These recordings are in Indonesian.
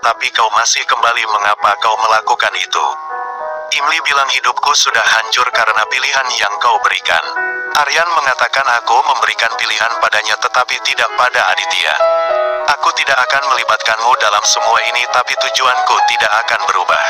tetapi kau masih kembali. Mengapa kau melakukan itu? Imli bilang hidupku sudah hancur karena pilihan yang kau berikan. Aryan mengatakan aku memberikan pilihan padanya tetapi tidak pada Aditya. Aku tidak akan melibatkanmu dalam semua ini tapi tujuanku tidak akan berubah.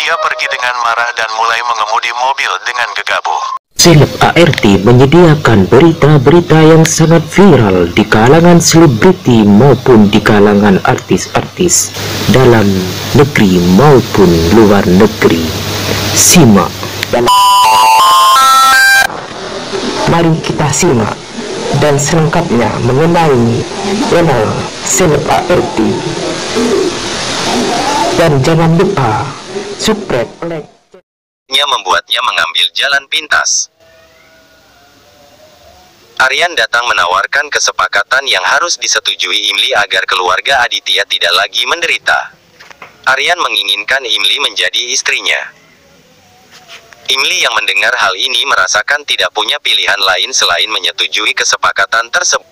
Dia pergi dengan marah dan mulai mengemudi mobil dengan gegabah. Seleb ART menyediakan berita-berita yang sangat viral di kalangan selebriti maupun di kalangan artis-artis dalam negeri maupun luar negeri. Simak dan mari kita simak dan selengkapnya mengenai channel Seleb ART. Dan jangan lupa subscribe, like. Membuatnya mengambil jalan pintas. Aryan datang menawarkan kesepakatan yang harus disetujui Imli agar keluarga Aditya tidak lagi menderita. Aryan menginginkan Imli menjadi istrinya. Imli yang mendengar hal ini merasakan tidak punya pilihan lain selain menyetujui kesepakatan tersebut.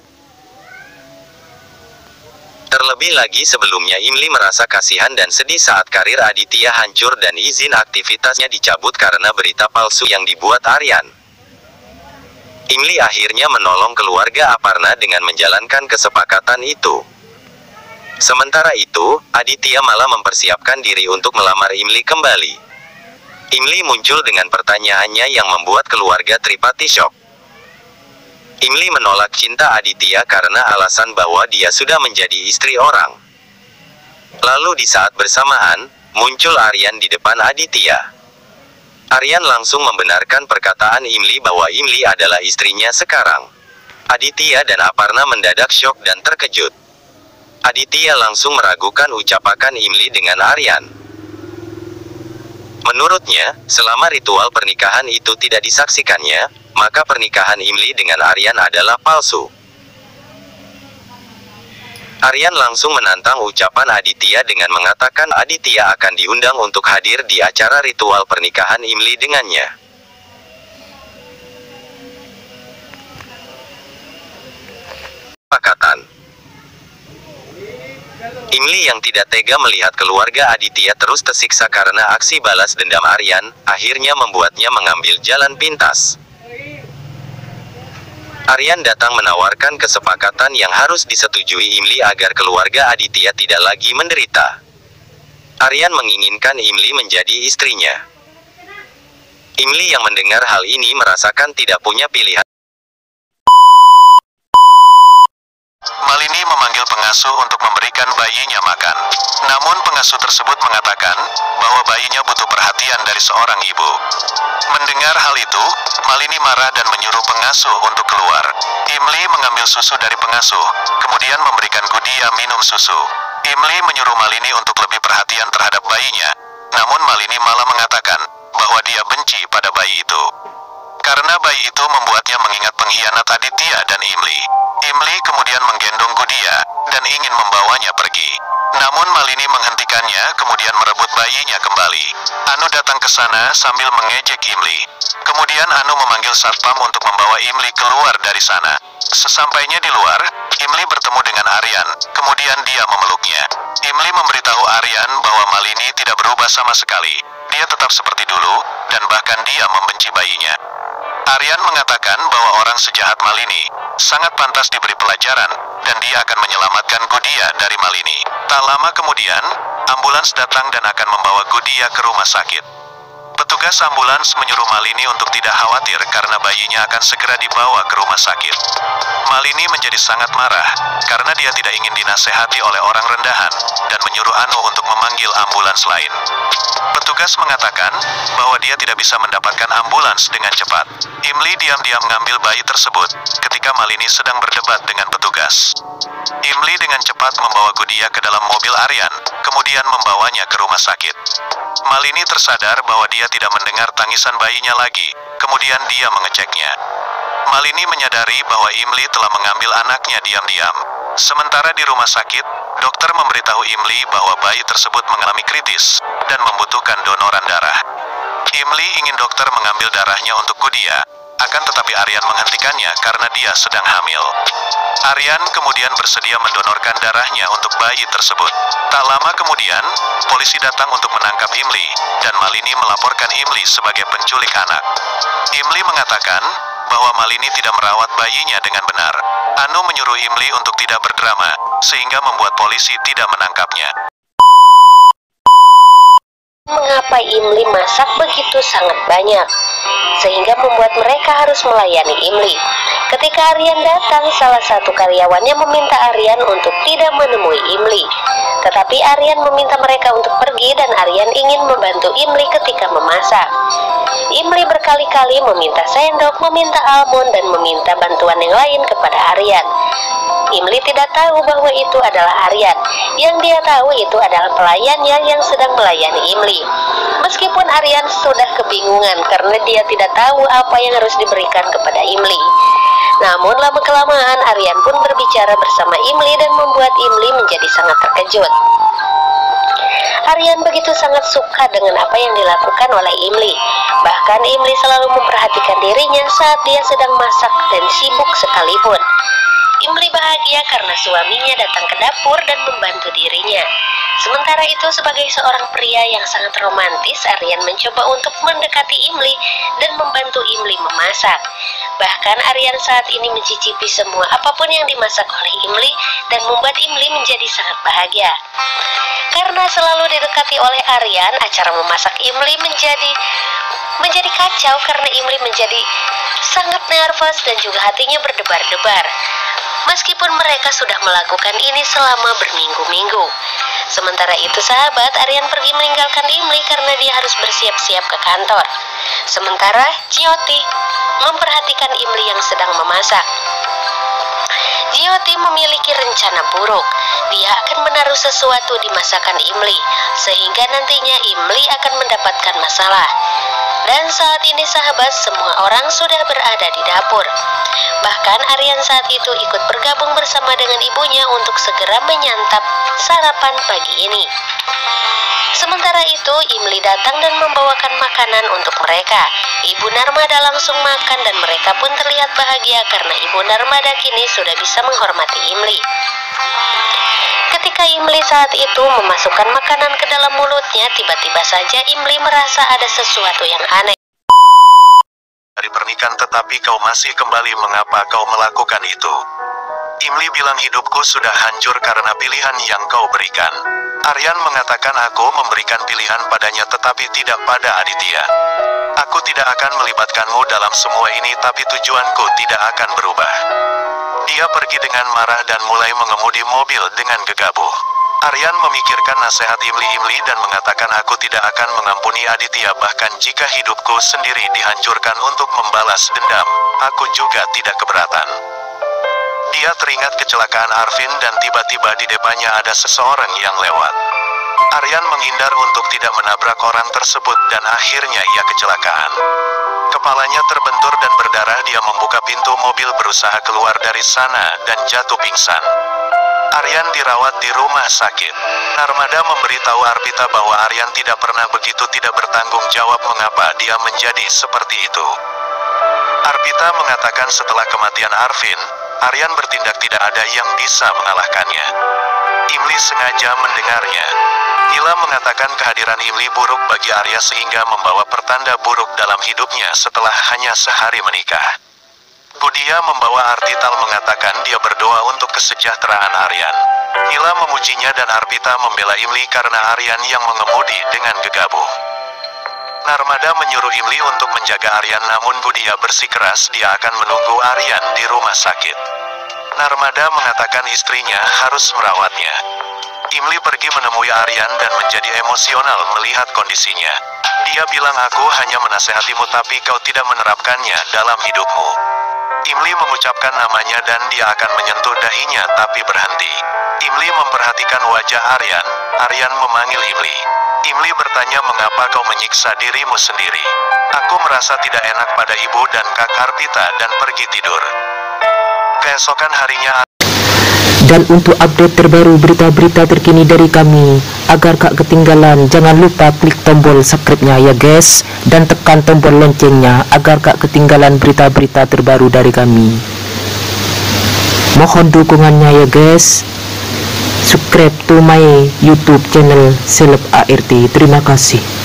Terlebih lagi sebelumnya Imli merasa kasihan dan sedih saat karir Aditya hancur dan izin aktivitasnya dicabut karena berita palsu yang dibuat Aryan. Imli akhirnya menolong keluarga Aparna dengan menjalankan kesepakatan itu. Sementara itu, Aditya malah mempersiapkan diri untuk melamar Imli kembali. Imli muncul dengan pertanyaannya yang membuat keluarga Tripati shock. Imli menolak cinta Aditya karena alasan bahwa dia sudah menjadi istri orang. Lalu di saat bersamaan, muncul Aryan di depan Aditya. Aryan langsung membenarkan perkataan Imli bahwa Imli adalah istrinya sekarang. Aditya dan Aparna mendadak syok dan terkejut. Aditya langsung meragukan ucapan Imli dengan Aryan. Menurutnya, selama ritual pernikahan itu tidak disaksikannya, maka pernikahan Imli dengan Aryan adalah palsu. Aryan langsung menantang ucapan Aditya dengan mengatakan Aditya akan diundang untuk hadir di acara ritual pernikahan Imli dengannya. Kesepakatan. Imli yang tidak tega melihat keluarga Aditya terus tersiksa karena aksi balas dendam Aryan, akhirnya membuatnya mengambil jalan pintas. Aryan datang menawarkan kesepakatan yang harus disetujui Imli agar keluarga Aditya tidak lagi menderita. Aryan menginginkan Imli menjadi istrinya. Imli yang mendengar hal ini merasakan tidak punya pilihan. Malini memanggil pengasuh untuk memberikan bayinya makan. Namun pengasuh tersebut mengatakan bahwa bayinya butuh perhatian dari seorang ibu. Mendengar hal itu, Malini marah dan menyuruh pengasuh untuk keluar. Imli mengambil susu dari pengasuh, kemudian memberikan Gudia minum susu. Imli menyuruh Malini untuk lebih perhatian terhadap bayinya. Namun Malini malah mengatakan bahwa dia benci pada bayi itu. Karena bayi itu membuatnya mengingat pengkhianat Aditya dan Imli. Imli kemudian menggendong Gudia dan ingin membawanya pergi. Namun Malini menghentikannya kemudian merebut bayinya kembali. Anu datang ke sana sambil mengejek Imli. Kemudian Anu memanggil satpam untuk membawa Imli keluar dari sana. Sesampainya di luar, Imli bertemu dengan Aryan, kemudian dia memeluknya. Imli memberitahu Aryan bahwa Malini tidak berubah sama sekali. Dia tetap seperti dulu, dan bahkan dia membenci bayinya. Aryan mengatakan bahwa orang sejahat Malini sangat pantas diberi pelajaran, dan dia akan menyelamatkan Gudia dari Malini. Tak lama kemudian, ambulans datang dan akan membawa Gudia ke rumah sakit. Petugas ambulans menyuruh Malini untuk tidak khawatir karena bayinya akan segera dibawa ke rumah sakit. Malini menjadi sangat marah karena dia tidak ingin dinasehati oleh orang rendahan dan menyuruh Anu untuk memanggil ambulans lain. Petugas mengatakan bahwa dia tidak bisa mendapatkan ambulans dengan cepat. Imli diam-diam mengambil bayi tersebut ketika Malini sedang berdebat dengan petugas. Imli dengan cepat membawa Gudia ke dalam mobil Aryan, kemudian membawanya ke rumah sakit. Malini tersadar bahwa dia tidak mendengar tangisan bayinya lagi, kemudian dia mengeceknya. Malini menyadari bahwa Imli telah mengambil anaknya diam-diam. Sementara di rumah sakit, dokter memberitahu Imli bahwa bayi tersebut mengalami kritis dan membutuhkan donoran darah. Imli ingin dokter mengambil darahnya untuk Gudia, Akan tetapi Aryan menghentikannya karena dia sedang hamil. Aryan kemudian bersedia mendonorkan darahnya untuk bayi tersebut. Tak lama kemudian, polisi datang untuk menangkap Imli, dan Malini melaporkan Imli sebagai penculik anak. Imli mengatakan bahwa Malini tidak merawat bayinya dengan benar. Anu menyuruh Imli untuk tidak berdrama, sehingga membuat polisi tidak menangkapnya. Mengapa Imli masak begitu sangat banyak, sehingga membuat mereka harus melayani Imli. Ketika Aryan datang, salah satu karyawannya meminta Aryan untuk tidak menemui Imli. Tetapi Aryan meminta mereka untuk pergi dan Aryan ingin membantu Imli ketika memasak. Imli berkali-kali meminta sendok, meminta almond, dan meminta bantuan yang lain kepada Aryan. Imli tidak tahu bahwa itu adalah Aryan. Yang dia tahu itu adalah pelayannya yang sedang melayani Imli. Meskipun Aryan sudah kebingungan karena dia tidak tahu apa yang harus diberikan kepada Imli. Namun lama-kelamaan Aryan pun berbicara bersama Imli dan membuat Imli menjadi sangat terkejut. Aryan begitu sangat suka dengan apa yang dilakukan oleh Imli. Bahkan Imli selalu memperhatikan dirinya saat dia sedang masak dan sibuk sekalipun. Imli bahagia karena suaminya datang ke dapur dan membantu dirinya. Sementara itu, sebagai seorang pria yang sangat romantis, Aryan mencoba untuk mendekati Imli dan membantu Imli memasak. Bahkan Aryan saat ini mencicipi semua apapun yang dimasak oleh Imli dan membuat Imli menjadi sangat bahagia. Karena selalu didekati oleh Aryan, acara memasak Imli menjadi kacau karena Imli menjadi sangat nervous dan juga hatinya berdebar-debar. Meskipun mereka sudah melakukan ini selama berminggu-minggu. Sementara itu sahabat, Aryan pergi meninggalkan Imli karena dia harus bersiap-siap ke kantor. Sementara Jyoti memperhatikan Imli yang sedang memasak. Jyoti memiliki rencana buruk. Dia akan menaruh sesuatu di masakan Imli, sehingga nantinya Imli akan mendapatkan masalah. Dan saat ini sahabat, semua orang sudah berada di dapur. Bahkan Aryan saat itu ikut bergabung bersama dengan ibunya untuk segera menyantap sarapan pagi ini. Sementara itu, Imli datang dan membawakan makanan untuk mereka. Ibu Narmada langsung makan dan mereka pun terlihat bahagia karena Ibu Narmada kini sudah bisa menghormati Imli. Ketika Imli saat itu memasukkan makanan ke dalam mulutnya, tiba-tiba saja Imli merasa ada sesuatu yang aneh. Dari pernikahan tetapi kau masih kembali, mengapa kau melakukan itu? Imli bilang hidupku sudah hancur karena pilihan yang kau berikan. Aryan mengatakan aku memberikan pilihan padanya tetapi tidak pada Aditya. Aku tidak akan melibatkanmu dalam semua ini tapi tujuanku tidak akan berubah. Dia pergi dengan marah dan mulai mengemudi mobil dengan gegabah. Aryan memikirkan nasihat Imli dan mengatakan aku tidak akan mengampuni Aditya, bahkan jika hidupku sendiri dihancurkan untuk membalas dendam, aku juga tidak keberatan. Dia teringat kecelakaan Arvin dan tiba-tiba di depannya ada seseorang yang lewat. Aryan menghindar untuk tidak menabrak orang tersebut dan akhirnya ia kecelakaan. Kepalanya terbentur dan berdarah. Dia membuka pintu mobil berusaha keluar dari sana dan jatuh pingsan. Aryan dirawat di rumah sakit. Narmada memberitahu Arpita bahwa Aryan tidak pernah begitu tidak bertanggung jawab. Mengapa dia menjadi seperti itu? Arpita mengatakan setelah kematian Arvin, Aryan bertindak tidak ada yang bisa mengalahkannya. Imli sengaja mendengarnya. Nila mengatakan kehadiran Imli buruk bagi Arya sehingga membawa pertanda buruk dalam hidupnya setelah hanya sehari menikah. Budia membawa Artital mengatakan dia berdoa untuk kesejahteraan Aryan. Nila memujinya dan Arpita membela Imli karena Aryan yang mengemudi dengan gegabah. Narmada menyuruh Imli untuk menjaga Aryan, namun Budia bersikeras dia akan menunggu Aryan di rumah sakit. Narmada mengatakan istrinya harus merawatnya. Imli pergi menemui Aryan dan menjadi emosional melihat kondisinya. Dia bilang aku hanya menasehatimu tapi kau tidak menerapkannya dalam hidupmu. Imli mengucapkan namanya dan dia akan menyentuh dahinya tapi berhenti. Imli memperhatikan wajah Aryan. Aryan memanggil Imli. Imli bertanya mengapa kau menyiksa dirimu sendiri. Aku merasa tidak enak pada ibu dan Kak Arpita dan pergi tidur. Keesokan harinya Dan untuk update terbaru berita-berita terkini dari kami, agar gak ketinggalan, jangan lupa klik tombol subscribe-nya ya guys, dan tekan tombol loncengnya agar gak ketinggalan berita-berita terbaru dari kami. Mohon dukungannya ya guys. Subscribe to my YouTube channel Seleb ART. Terima kasih.